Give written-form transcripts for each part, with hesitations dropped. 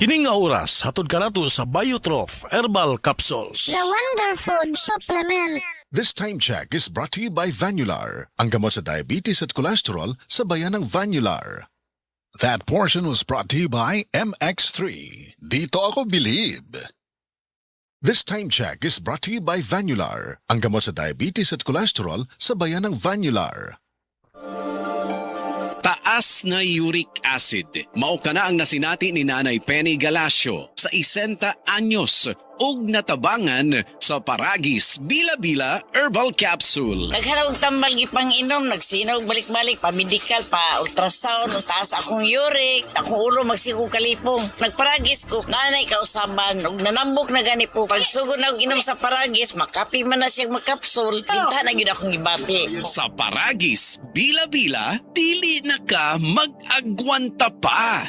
Kining nga oras, hatod ka nato sa Biotrof Herbal Capsules. The Wonder Food Supplement. This time check is brought to you by Vanular, ang gamot sa diabetes at cholesterol sa bayan ng Vanular. That portion was brought to you by MX3. Dito ako believe. This time check is brought to you by Vanular, ang gamot sa diabetes at cholesterol sa bayan ng Vanular. Taas na uric acid. Mao ka na ang nasinati ni Nanay Penny Galasio sa 60 anyos ug natabangan sa Paragis Bila-Bila Herbal Capsule. Naghanap og tambal gipang inom, nagsinog balik-balik, pa-medical, pa-ultrasound, taas akong uric, akong ulo magsigo kalipong. Nagparagis ko, nanay kausaban, ug nanambok na gani po. Pagsugod na og inom sa Paragis, makapi man na siya magkapsul, tinta na gyud akong gibati. Sa Paragis Bila-Bila, dili na ka mag-agwanta pa.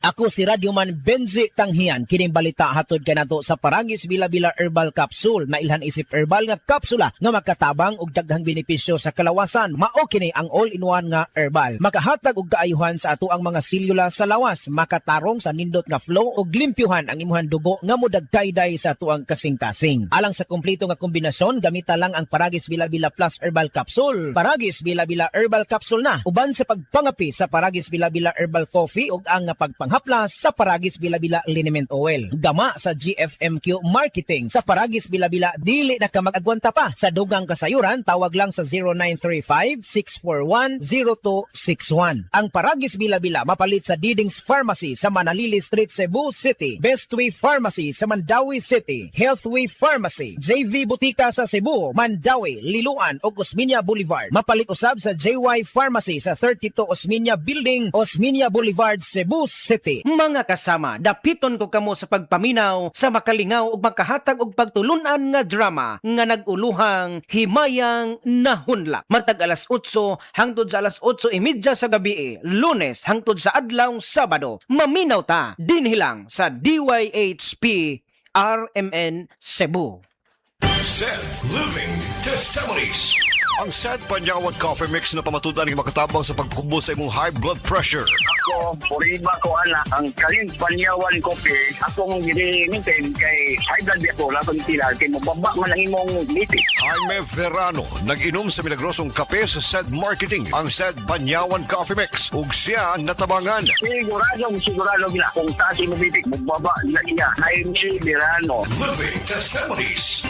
Ako si Radyoman Benzi Tanghian, kining balita hatod ka nato sa Paragis Bila-Bila Herbal Capsule na ilhan isip herbal nga kapsula nga makatabang og daghang benepisyo sa kalawasan. Mao kini ang all-in-one nga herbal. Makahatag og kaayuhan sa ato ang mga selula sa lawas, makatarong sa nindot nga flow ug limpyuhan ang imuhang dugo nga modagkayday sa ato ang kasing-kasing. Alang sa kompleto nga kombinasyon, gamita lang ang Paragis Bila-Bila Plus Herbal Capsule. Paragis Bila-Bila Herbal Capsule na uban sa pagpangapi sa Paragis Bila-Bila Herbal Coffee ug ang haplas sa Paragis Bila-Bila Liniment Oil. Gama sa GFMQ Marketing. Sa Paragis Bila-Bila, dili na ka mag-agwanta pa. Sa dugang kasayuran, tawag lang sa 0935-641-0261. Ang Paragis Bila-Bila mapalit sa Didings Pharmacy sa Manalili Street, Cebu City. Bestway Pharmacy sa Mandawi City. Healthway Pharmacy. JV Butika sa Cebu, Mandawi, Liloan o Osmeña Boulevard. Mapalit usab sa JY Pharmacy sa 32 Osmeña Building, Osmeña Boulevard, Cebu City. Mga kasama, dapiton ko kamo sa pagpaminaw, sa makalingaw ug makahatag og pagtulunan nga drama nga naguluhang Himayang Nahunlak. Matag alas 8 hangtod sa alas 8:30 sa gabi, Lunes hangtod sa adlaw Sabado. Maminaw ta dinhi lang sa DYHP RMN Cebu. Said Living Testimonies. Ang Sad Panyawan Coffee Mix na pamatudan ng makatabang sa pagkubo sa imong high blood pressure. Ako, puriba ko ana, ang Kalin Panyawan Coffee, akong ginimintin kay high blood ako, lakong tila, kay mababa man ang imong lipid. Jaime Verano, nag-inom sa milagrosong kape sa Sad Marketing, ang Sad Panyawan Coffee Mix, ug siya natabangan. Sigurado gina, kung taas imong lipid, mababa na iya. Jaime Verano. Living Testimonies.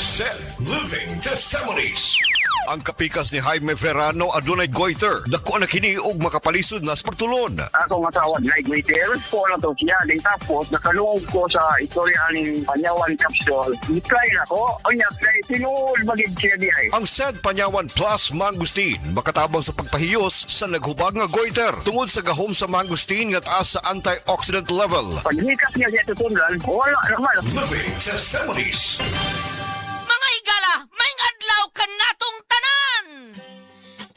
Said Living Testimonies. Ang kapikas ni Jaime Verano adunay goiter. Dako na kini og makapalisod na sa pagtulon. Ako nga tawag na waiter, po na to siya. Din tapos, nakalungog ko sa istorya ng Panyawan Capsule. I-try na ko. O niya, tinuol magig siya di ay. Ang Sad Panyawan Plus Mangustin makatabang sa pagpahiyos sa naghubag nga goiter tungod sa gahom sa mangustin nga taas sa antioxidant level. Pag hikas niya siya tutundan, wala naman. Living Testimonies. Mga igala, may adlaw ka natong tanan!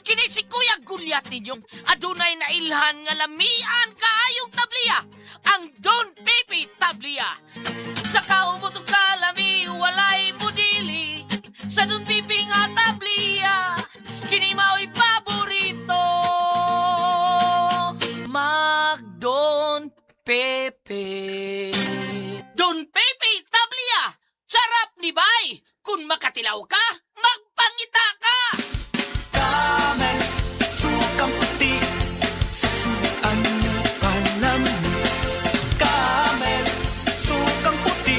Kini si Kuya Gulyat ninyong adunay na ilhan nga lamian kaayong tabliya, ang Don Pepe Tabliya. Sa kaubot ng kalami, walay mudili, sa Don Pepe nga tabliya, kini mao'y paborito. Mag Don Pepe. Don Pepe Tabliya, sarap ni Bay! Kung makatilaw ka, magpangita ka! Damay, sukang puti, sasuan mo panam. Kamel, sukang puti,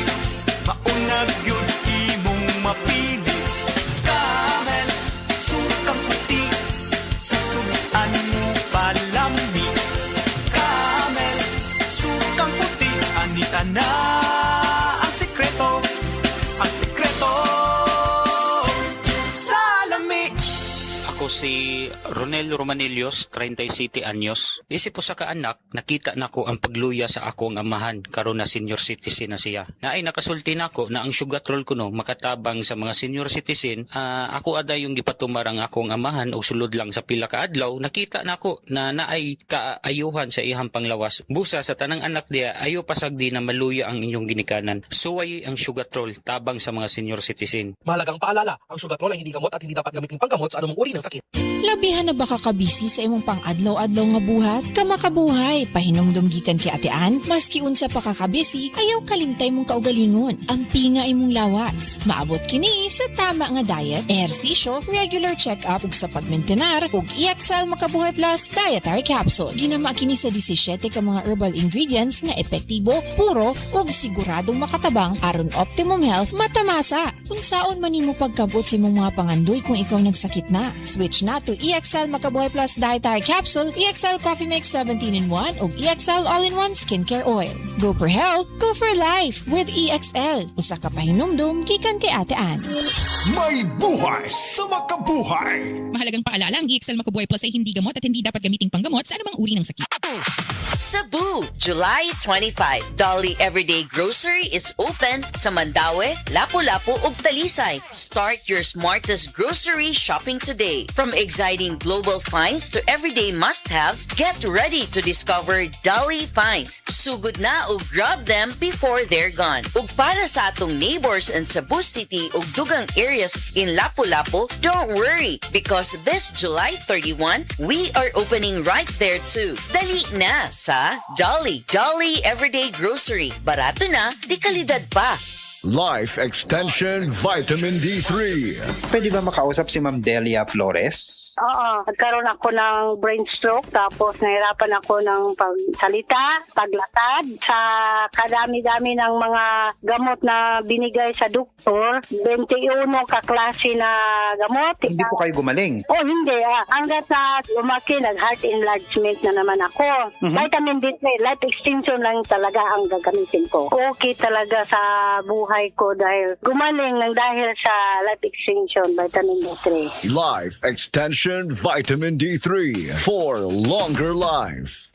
maunag yun imong mapili. Kamel, sukang puti, sasuan mo palami. Kamel, sukang puti, anita na ang sikreto. Ang sikreto Ako si Ronel Romanillos, 37 anyos. Isip po sa kaanak, nakita nako ang pagluya sa akong amahan karon na senior citizen na siya. Naay nakasulti nako na ang sugatrol kuno makatabang sa mga senior citizen. Ako ada yung gipatumar ang akong amahan og sulod lang sa pila ka adlaw, nakita nako na naay kaayuhan sa ihang panglawas. Busa sa tanang anak diya, ayo pasagdi na maluya ang inyong ginikanan. Suway ang sugatrol tabang sa mga senior citizen. Mahalagang paalala, ang sugatrol ay hindi gamot at hindi dapat gamitin panggamot sa anumang uri ng sakit. Labihan na baka kabisi sa imong pang-adlaw-adlaw nga buhat? Kamakabuhay, pahinumdum gikan kay Ate Ann, maski unsa pa kakabisi, ayaw kalimtay mong kaugalingon. Ampi nga imong lawas. Maabot kini sa tama nga diet, ehersisyo, regular check-up ug sa pagmentenar ug EXL Makabuhay Plus Dietary Capsule. Ginama kini sa 17 ka mga herbal ingredients nga epektibo, puro ug siguradong makatabang aron optimum health matamasa. Kung saon man nimo pagkabot sa imong mga pangandoy kung ikaw nagsakit na, switch na to EXL Makabuhay Plus Dietary Capsule, EXL Coffee Mix 17-in-1 ug EXL All-in-1 Skincare Oil. Go for health, go for life with EXL. Usa ka pahinumdum gikan kay Ate Ann. May buhay sa makabuhay. Mahalagang paalala, ang EXL Makabuhay Plus ay hindi gamot at hindi dapat gamiting panggamot sa anumang uri ng sakit. Cebu, July 25. Dolly Everyday Grocery is open sa Mandaue, Lapu-Lapu ug Talisay. Start your smartest grocery shopping today. From exciting global finds to everyday must-haves, get ready to discover Dolly Finds. Sugod na ug grab them before they're gone. Ug para sa atong neighbors in Cebu City ug dugang areas in Lapu-Lapu, don't worry because this July 31, we are opening right there too. Dali na sa Dolly Everyday Grocery. Barato na, di kalidad pa. Life Extension Vitamin D3. Pwede ba makausap si Ma'am Delia Flores? Oo, nagkaroon ako ng brain stroke tapos nahirapan ako ng pagsalita, paglatad. Sa kadami-dami ng mga gamot na binigay sa doktor, 21 kaklase na gamot. Hindi po kayo gumaling? Oh, hindi. Hanggat na lumaki, nag-heart enlargement na naman ako. Vitamin D3, life extension lang talaga ang gagamitin ko. Okay talaga sa buhay ko dahil gumaling ng dahil sa life extension vitamin D3. Life Extension Vitamin D3 for longer life.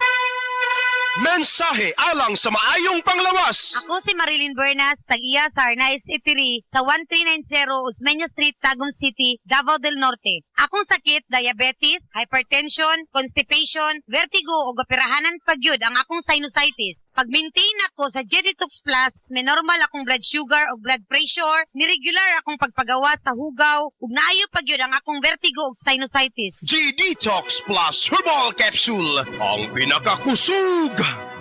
Mensahe alang sa maayong panglawas. Ako si Marilyn Bernas, tag-iya sa Arnaiz Eatery sa 1390 Osmeña Street, Tagum City, Davao del Norte. Akong sakit, diabetes, hypertension, constipation, vertigo o operahanan pagyud ang akong sinusitis. Pag-maintain ako sa Jeditox Plus, may normal akong blood sugar o blood pressure, niregular akong pagpagawa sa hugaw, ug naayo pagyud ang akong vertigo o sinusitis. G-Detox Plus Herbal Capsule, ang pinakakusog.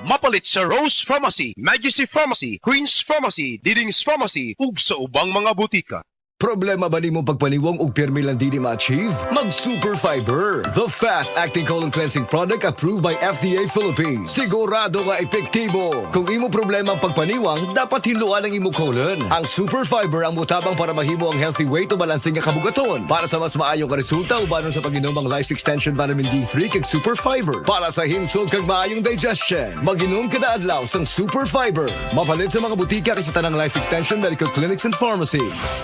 Mapalit sa Rose Pharmacy, Majesty Pharmacy, Queen's Pharmacy, Diding's Pharmacy, ug sa ubang mga butika. Problema ba ni mo pagpaniwang ug pirmi lang di ma-achieve? Mag Super Fiber, the fast-acting colon cleansing product approved by FDA Philippines. Sigurado nga epektibo. Kung imo problema ang pagpaniwang, dapat hiluan ang imo colon. Ang Super Fiber ang mutabang para mahimo ang healthy weight o balansing nga kabugaton. Para sa mas maayong resulta ubanon sa pag-inom ang Life Extension Vitamin D3 kag Super Fiber. Para sa himsog kag maayong digestion, mag-inom kada adlaw sang Super Fiber. Mapalit sa mga butika kay sa tanang Life Extension Medical Clinics and Pharmacies.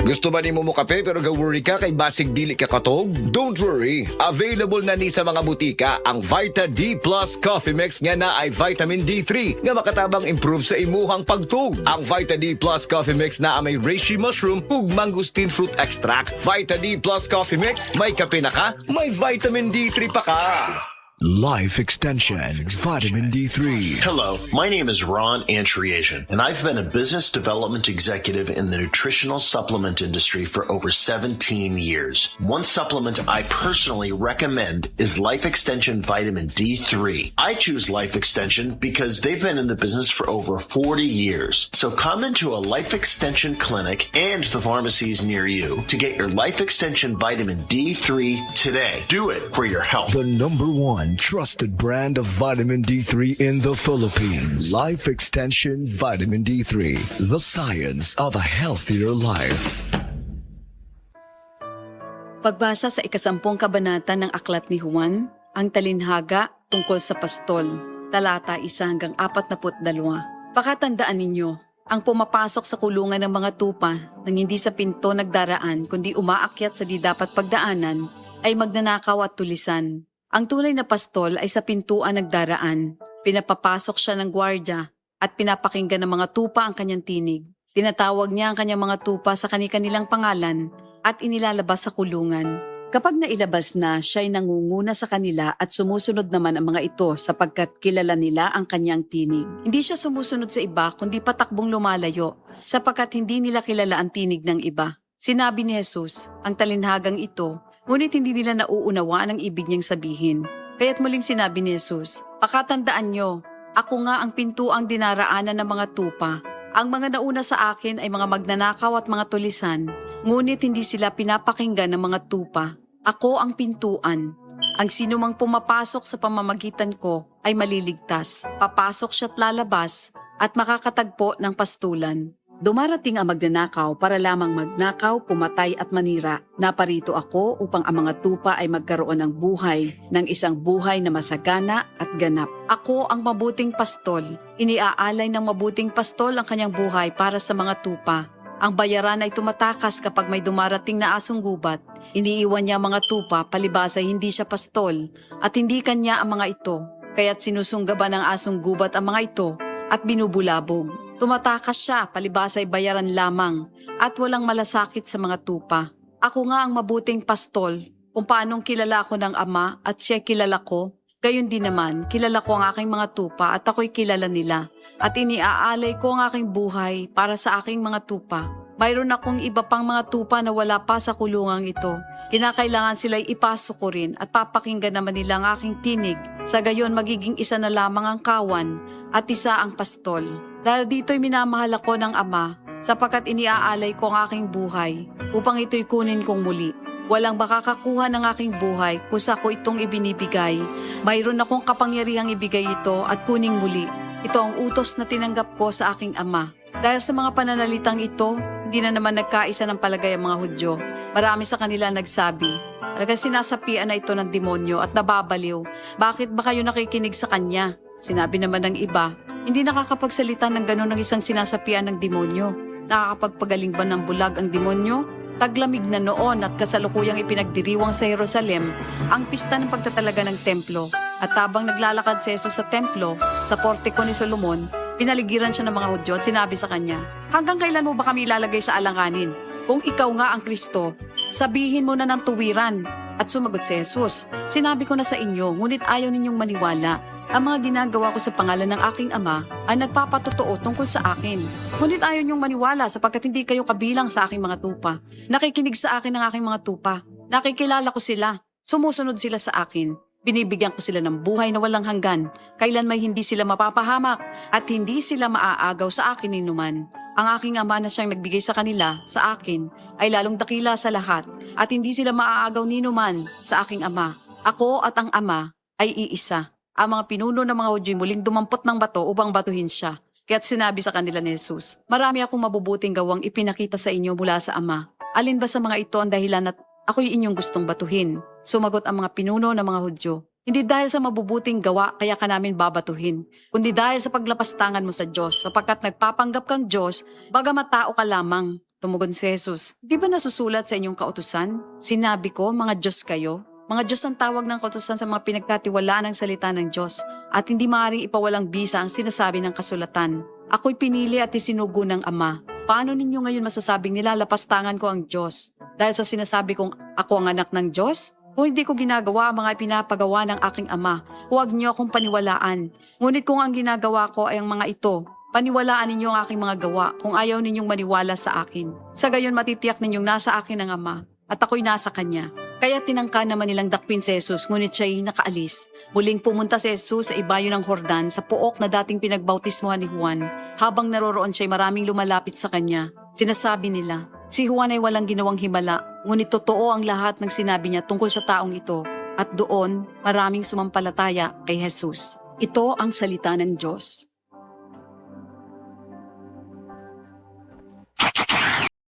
Gusto ba ni mo kape pero ga-worry ka kay basig dili ka katog? Don't worry! Available na ni sa mga butika ang Vita D Plus Coffee Mix nga na ay Vitamin D3 nga makatabang improve sa imuhang pagtug. Ang Vita D Plus Coffee Mix na may reishi mushroom ug mangosteen fruit extract. Vita D Plus Coffee Mix, may kape na ka, may Vitamin D3 pa ka. Life Extension Vitamin D3. Hello, my name is Ron Antriasian, and I've been a business development executive in the nutritional supplement industry for over 17 years. One supplement I personally recommend is Life Extension Vitamin D3. I choose Life Extension because they've been in the business for over 40 years. So come into a Life Extension clinic and the pharmacies near you to get your Life Extension Vitamin D3 today. Do it for your health. The #1 trusted brand of vitamin D3 in the Philippines. Life Extension Vitamin D3. The science of a healthier life. Pagbasa sa 10 kabanata ng Aklat ni Juan, ang talinhaga tungkol sa pastol, talata 1-42. Pakatandaan ninyo, ang pumapasok sa kulungan ng mga tupa nang hindi sa pinto nagdaraan kundi umaakyat sa di dapat pagdaanan ay magnanakaw at tulisan. Ang tunay na pastol ay sa pintuan nagdaraan. Pinapapasok siya ng gwardya at pinapakinggan ng mga tupa ang kanyang tinig. Tinatawag niya ang kanyang mga tupa sa kanilang pangalan at inilalabas sa kulungan. Kapag nailabas na, siya ay nangunguna sa kanila at sumusunod naman ang mga ito sapagkat kilala nila ang kanyang tinig. Hindi siya sumusunod sa iba kundi patakbong lumalayo sapagkat hindi nila kilala ang tinig ng iba. Sinabi ni Jesus, ang talinhagang ito, Ngunit hindi nila nauunawaan ang ibig niyang sabihin. Kaya't muling sinabi ni Jesus, "Pakatandaan niyo, ako nga ang pintuang dinaraanan ng mga tupa. Ang mga nauna sa akin ay mga magnanakaw at mga tulisan, ngunit hindi sila pinapakinggan ng mga tupa. Ako ang pintuan. Ang sino mang pumapasok sa pamamagitan ko ay maliligtas. Papasok siya't lalabas at makakatagpo ng pastulan. Dumarating ang magnanakaw para lamang magnakaw, pumatay at manira. Naparito ako upang ang mga tupa ay magkaroon ng buhay, ng isang buhay na masagana at ganap. Ako ang mabuting pastol. Iniaalay ng mabuting pastol ang kanyang buhay para sa mga tupa. Ang bayaran ay tumatakas kapag may dumarating na asong gubat. Iniiwan niya ang mga tupa, palibas ay hindi siya pastol at hindi kanya ang mga ito. Kaya't sinusunggaban ng asong gubat ang mga ito at binubulabog. Tumatakas siya, palibas ay bayaran lamang at walang malasakit sa mga tupa. Ako nga ang mabuting pastol, kung paanong kilala ko ng Ama at siya kilala ko, gayon din naman kilala ko ang aking mga tupa at ako'y kilala nila. At iniaalay ko ang aking buhay para sa aking mga tupa. Mayroon akong iba pang mga tupa na wala pa sa kulungang ito. Kinakailangan sila'y ipasok ko rin at papakinggan naman nila ang aking tinig. Sa gayon magiging isa na lamang ang kawan at isa ang pastol. Dahil dito'y minamahal ako ng Ama sapagkat iniaalay ko ang aking buhay upang ito'y kunin kong muli. Walang makakakuha ng aking buhay kusa ko itong ibinibigay. Mayroon akong kapangyarihang ibigay ito at kuning muli. Ito ang utos na tinanggap ko sa aking Ama. Dahil sa mga pananalitang ito, hindi na naman nagkaisa ng palagay ang mga Hudyo. Marami sa kanila nagsabi, talagang sinasapian na ito ng demonyo at nababaliw. Bakit ba kayo nakikinig sa kanya? Sinabi naman ng iba, hindi nakakapagsalita ng gano'n ng isang sinasapian ng demonyo. Nakakapagpagaling ba ng bulag ang demonyo? Taglamig na noon at kasalukuyang ipinagdiriwang sa Jerusalem ang pista ng pagtatalaga ng templo. At habang naglalakad si Jesus sa templo, sa portiko ni Solomon, pinaligiran siya ng mga Hudyo at sinabi sa kanya, "Hanggang kailan mo ba kami ilalagay sa alanganin? Kung ikaw nga ang Kristo, sabihin mo na ng tuwiran." At sumagot si Jesus, "Sinabi ko na sa inyo, ngunit ayaw ninyong maniwala. Ang mga ginagawa ko sa pangalan ng aking Ama ay nagpapatotoo tungkol sa akin. Ngunit ayaw ninyong maniwala sapagkat hindi kayo kabilang sa aking mga tupa. Nakikinig sa akin ng aking mga tupa. Nakikilala ko sila. Sumusunod sila sa akin. Binibigyan ko sila ng buhay na walang hanggan. Kailan may hindi sila mapapahamak at hindi sila maaagaw sa akin ninuman. Ang aking Ama na siyang nagbigay sa kanila, sa akin, ay lalong dakila sa lahat at hindi sila maaagaw ninuman sa aking Ama. Ako at ang Ama ay iisa." Ang mga pinuno ng mga Hudyo muling dumampot ng bato upang batuhin siya. Kaya't sinabi sa kanila ni Jesus, "Marami akong mabubuting gawang ipinakita sa inyo mula sa Ama. Alin ba sa mga ito ang dahilan at ako'y inyong gustong batuhin?" Sumagot ang mga pinuno ng mga Hudyo, "Hindi dahil sa mabubuting gawa kaya ka namin babatuhin, kundi dahil sa paglapastangan mo sa Diyos, sapagkat nagpapanggap kang Diyos, bagamat tao ka lamang." Tumugon si Jesus, "Di ba nasusulat sa inyong kautusan? Sinabi ko, mga Diyos kayo." Mga Diyos ang tawag ng kautusan sa mga pinagkatiwalaan ng salita ng Diyos at hindi maaaring ipawalang bisa ang sinasabi ng kasulatan. Ako'y pinili at isinugo ng Ama. Paano ninyo ngayon masasabing nilalapastangan ko ang Diyos? Dahil sa sinasabi kong ako ang anak ng Diyos? Kung hindi ko ginagawa ang mga pinapagawa ng aking Ama, huwag niyo akong paniwalaan. Ngunit kung ang ginagawa ko ay ang mga ito, paniwalaan ninyo ang aking mga gawa kung ayaw ninyong maniwala sa akin. Sa gayon matitiyak ninyong nasa akin ang Ama at ako'y nasa Kanya. Kaya tinangka naman nilang dakwin si Jesus, ngunit siya'y nakaalis. Muling pumunta si Jesus sa ibayo ng Jordan sa puok na dating pinagbautismohan ni Juan. Habang naroroon siya'y maraming lumalapit sa kanya. Sinasabi nila, si Juan ay walang ginawang himala, ngunit totoo ang lahat ng sinabi niya tungkol sa taong ito. At doon, maraming sumampalataya kay Jesus. Ito ang salita ng Diyos.